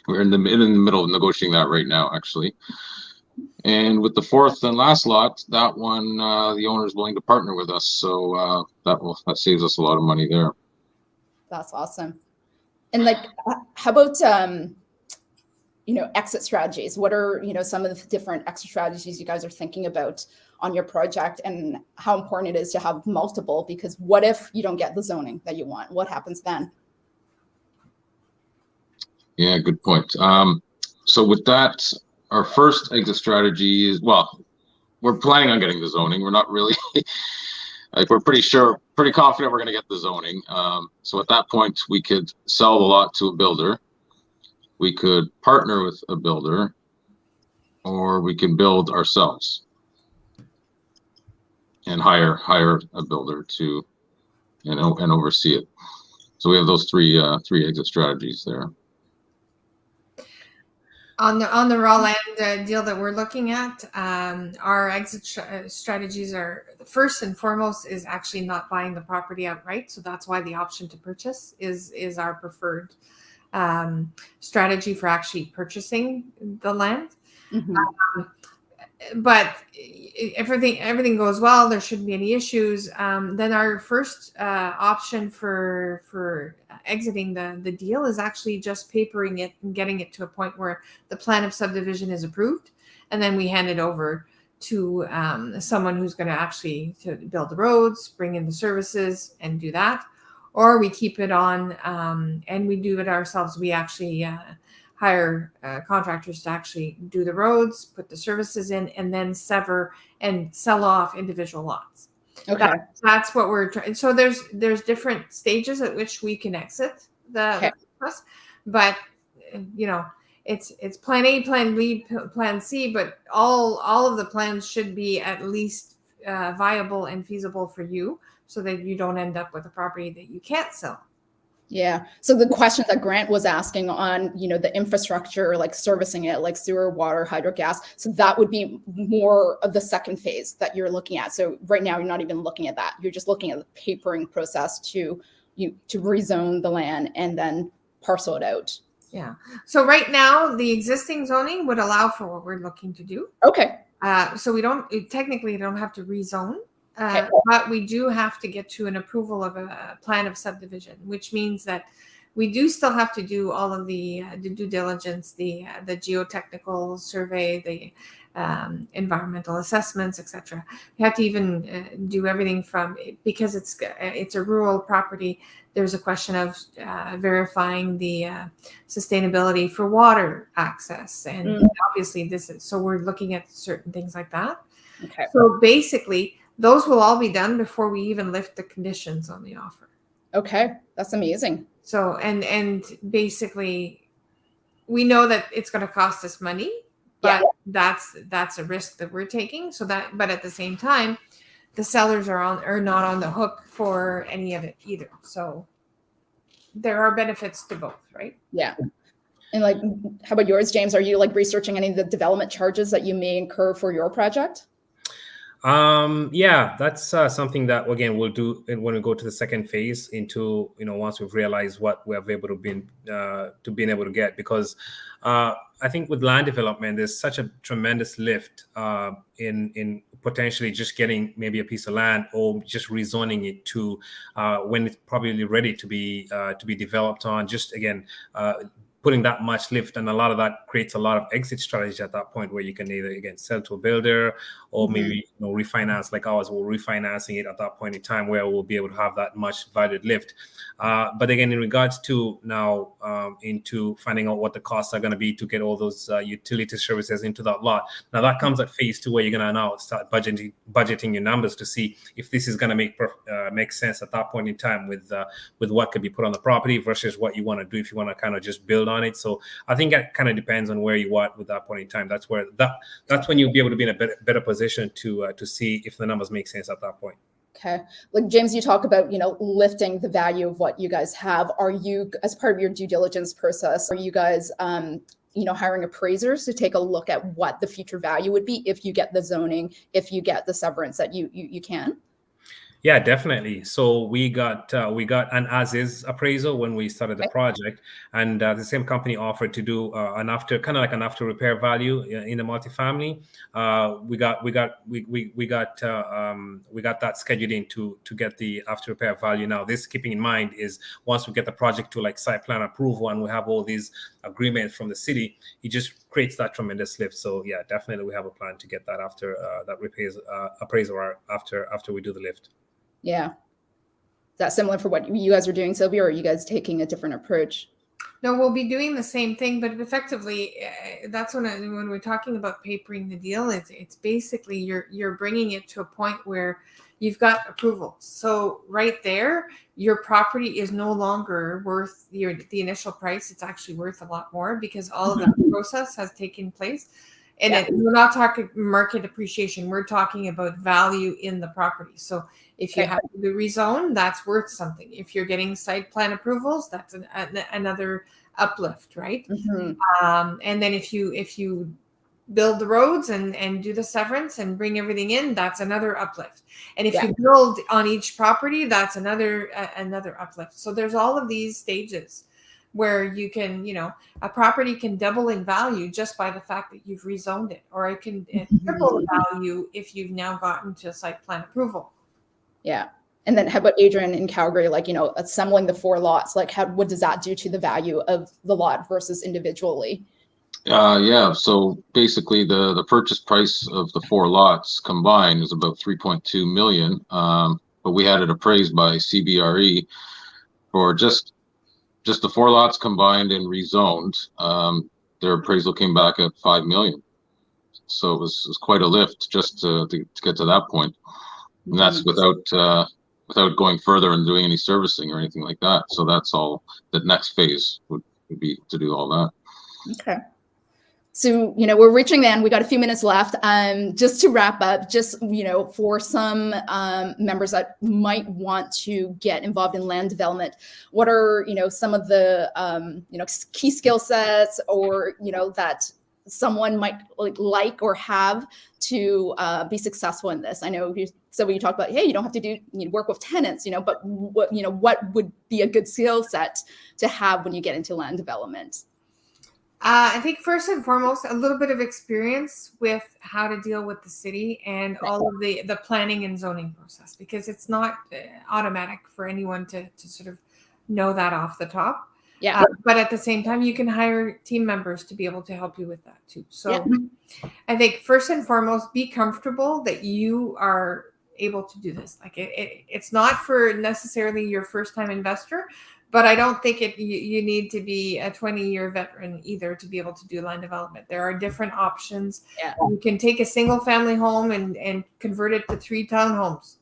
We're in the middle of negotiating that right now, actually. And with the fourth and last lot, that one the owner is willing to partner with us, so that saves us a lot of money there. That's awesome. And like, how about exit strategies? What are some of the different exit strategies you guys are thinking about on your project, and how important it is to have multiple? Because what if you don't get the zoning that you want? What happens then? Yeah, good point. So with that, our first exit strategy is, well, we're planning on getting the zoning. We're not really like, we're pretty confident we're going to get the zoning. So at that point, we could sell the lot to a builder. We could partner with a builder, or we can build ourselves and hire a builder to and oversee it. So we have those three exit strategies there. On the raw land deal that we're looking at, our exit strategies are, first and foremost, is actually not buying the property outright. So that's why the option to purchase is our preferred strategy for actually purchasing the land. Mm-hmm. But if everything goes well, there shouldn't be any issues. Then our first option for exiting the deal is actually just papering it and getting it to a point where the plan of subdivision is approved, and then we hand it over to someone who's going to actually build the roads, bring in the services, and do that. or we keep it on and we do it ourselves. We actually hire contractors to actually do the roads, put the services in, and then sever and sell off individual lots. Okay. That's what we're trying. So there's different stages at which we can exit the process, but you know, it's plan A, plan B, plan C, but all of the plans should be at least viable and feasible for you, so that you don't end up with a property that you can't sell. Yeah. So the question that Grant was asking on, you know, the infrastructure, like servicing it, like sewer, water, hydro, gas. So that would be more of the second phase that you're looking at. So right now you're not even looking at that. You're just looking at the papering process to rezone the land and then parcel it out. Yeah. So right now the existing zoning would allow for what we're looking to do. Okay. So we don't technically don't have to rezone. But we do have to get to an approval of a plan of subdivision, which means that we do still have to do all of the due diligence, the geotechnical survey, the environmental assessments, etc. We have to even do everything from, because it's a rural property. There's a question of verifying the sustainability for water access, and obviously so we're looking at certain things like that. Okay. So basically, those will all be done before we even lift the conditions on the offer. Okay, that's amazing. So, and basically, we know that it's going to cost us money, but that's a risk that we're taking. So that, but at the same time, the sellers are not on the hook for any of it either. So there are benefits to both, right? Yeah. And like, how about yours, James? Are you like researching any of the development charges that you may incur for your project? Yeah, that's something that again we'll do when we go to the second phase, into, you know, once we've realized what we're able to being able to get, because I think with land development there's such a tremendous lift in potentially just getting maybe a piece of land or just rezoning it to when it's probably ready to be developed on. Just again, putting that much lift, and a lot of that creates a lot of exit strategy at that point, where you can either again sell to a builder or maybe, you know, refinance like ours. We're refinancing it at that point in time where we'll be able to have that much valued lift. But again, in regards to now into finding out what the costs are going to be to get all those utility services into that lot. Now that comes at phase 2, where you're going to now start budgeting your numbers to see if this is going to make sense at that point in time with what could be put on the property versus what you want to do if you want to kind of just build on it. So I think that kind of depends on where you are with that point in time. That's when you'll be able to be in a better position to see if the numbers make sense at that point. Okay. Like James, you talk about, you know, lifting the value of what you guys have. Are you, as part of your due diligence process, are you guys, you know, hiring appraisers to take a look at what the future value would be if you get the zoning, if you get the severance that you can? Yeah, definitely. So we got an as-is appraisal when we started the project, and the same company offered to do an after repair value in the multifamily. We got that scheduled in to get the after repair value. Now, this, keeping in mind, is once we get the project to like site plan approval and we have all these agreements from the city, it just creates that tremendous lift. So yeah, definitely we have a plan to get that after that appraisal after we do the lift. Yeah. Is that similar for what you guys are doing, Sylvia, or are you guys taking a different approach? No, we'll be doing the same thing, but effectively, that's when we're talking about papering the deal, it's basically you're bringing it to a point where you've got approval. So right there, your property is no longer worth the initial price. It's actually worth a lot more because all of that process has taken place. And we're not talking market appreciation. We're talking about value in the property. So if you have to rezone, that's worth something. If you're getting site plan approvals, that's another uplift, right? And then if you build the roads and do the severance and bring everything in, that's another uplift. And if you build on each property, that's another uplift. So there's all of these stages where you can, you know, a property can double in value just by the fact that you've rezoned it, or it can triple the value if you've now gotten to site plan approval. Yeah. And then how about Adrian in Calgary, like, you know, assembling the 4 lots, like what does that do to the value of the lot versus individually? Yeah, so basically the purchase price of the 4 lots combined is about 3.2 million. But we had it appraised by CBRE for just the 4 lots combined and rezoned. Their appraisal came back at $5 million. So it was quite a lift just to get to that point. And that's without going further and doing any servicing or anything like that. So that's all. The next phase would be to do all that. Okay. So, we're reaching the end. We got a few minutes left. Just to wrap up, just, for some members that might want to get involved in land development, what are, some of the, key skill sets or, that someone might like or have to be successful in this? I know you talked about, hey, you don't have to work with tenants, but what would be a good skill set to have when you get into land development? I think first and foremost, a little bit of experience with how to deal with the city and all of the planning and zoning process, because it's not automatic for anyone to sort of know that off the top. Yeah. But at the same time, you can hire team members to be able to help you with that too. So I think first and foremost, be comfortable that you are able to do this. Like it's not for necessarily your first time investor, but I don't think you need to be a 20-year veteran either to be able to do land development. There are different options. Yeah. You can take a single family home and convert it to 3 townhomes.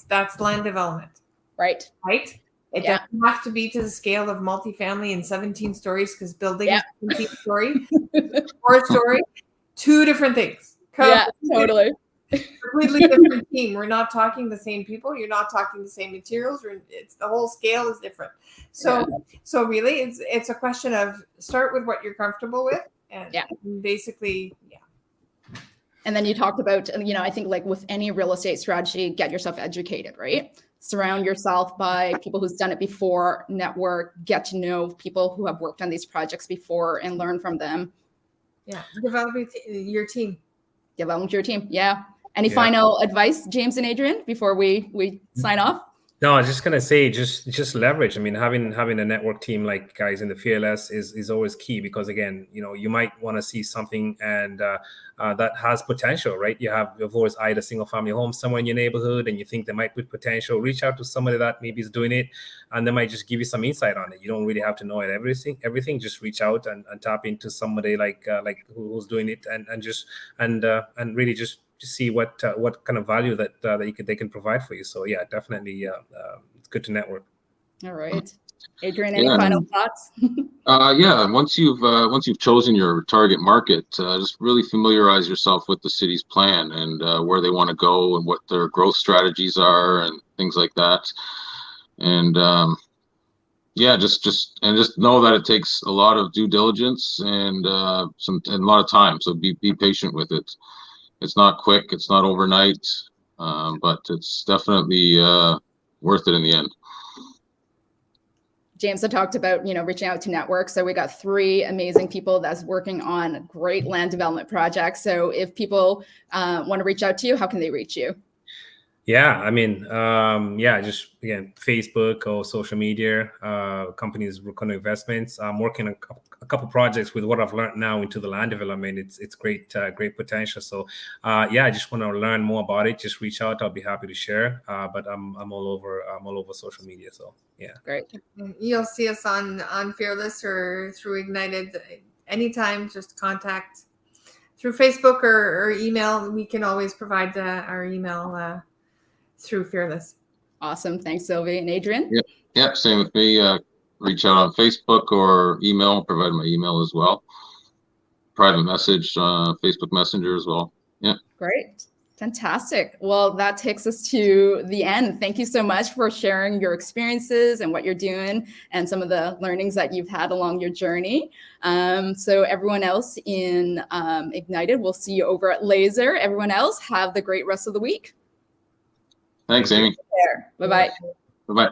That's land development. Right. Right? It doesn't have to be to the scale of multifamily and 17 stories, because building is 17 story, 4 story, 2 different things. Yeah, totally. Completely different team. We're not talking the same people. You're not talking the same materials. It's the whole scale is different. So really, it's a question of start with what you're comfortable with, and basically, And then you talked about, I think like with any real estate strategy, get yourself educated, right? Surround yourself by people who's done it before, network, get to know people who have worked on these projects before and learn from them. Yeah, develop your team. Develop your team. Yeah. Any final advice, James and Adrian, before we sign off? No, I was just gonna say, just leverage. I mean, having a network team like guys in the Fearless is always key, because again, you might want to see something and that has potential, right? You've always eyed a single family home somewhere in your neighborhood, and you think there might be potential. Reach out to somebody that maybe is doing it, and they might just give you some insight on it. You don't really have to know it everything. Just reach out and tap into somebody like who's doing it, and really just see what kind of value that they can provide for you. So yeah, definitely, it's good to network. All right, Adrian, any final thoughts? Once you've chosen your target market, just really familiarize yourself with the city's plan and where they want to go and what their growth strategies are and things like that. And just know that it takes a lot of due diligence and a lot of time. So be patient with it. It's not quick. It's not overnight, but it's definitely worth it in the end. James had talked about, reaching out to networks. So we got 3 amazing people that's working on great land development projects. So if people want to reach out to you, how can they reach you? Yeah, I mean, just again, Facebook or social media, companies working on investments. I'm working on a couple projects with what I've learned now into the land development. It's great potential. So I just want to learn more about it. Just reach out. I'll be happy to share. But I'm all over social media. So yeah. Great. You'll see us on Fearless or through IGNiTED anytime. Just contact through Facebook or email. We can always provide our email through Fearless. Awesome. Thanks, Sylvie and Adrian. Yep. Same with me. Reach out on Facebook or email. Provide my email as well. Private message, Facebook Messenger as well. Yeah. Great. Fantastic. Well, that takes us to the end. Thank you so much for sharing your experiences and what you're doing and some of the learnings that you've had along your journey. So everyone else in IGNiTED, we'll see you over at Laser. Everyone else, have the great rest of the week. Thanks, Amy. Bye-bye. Bye-bye.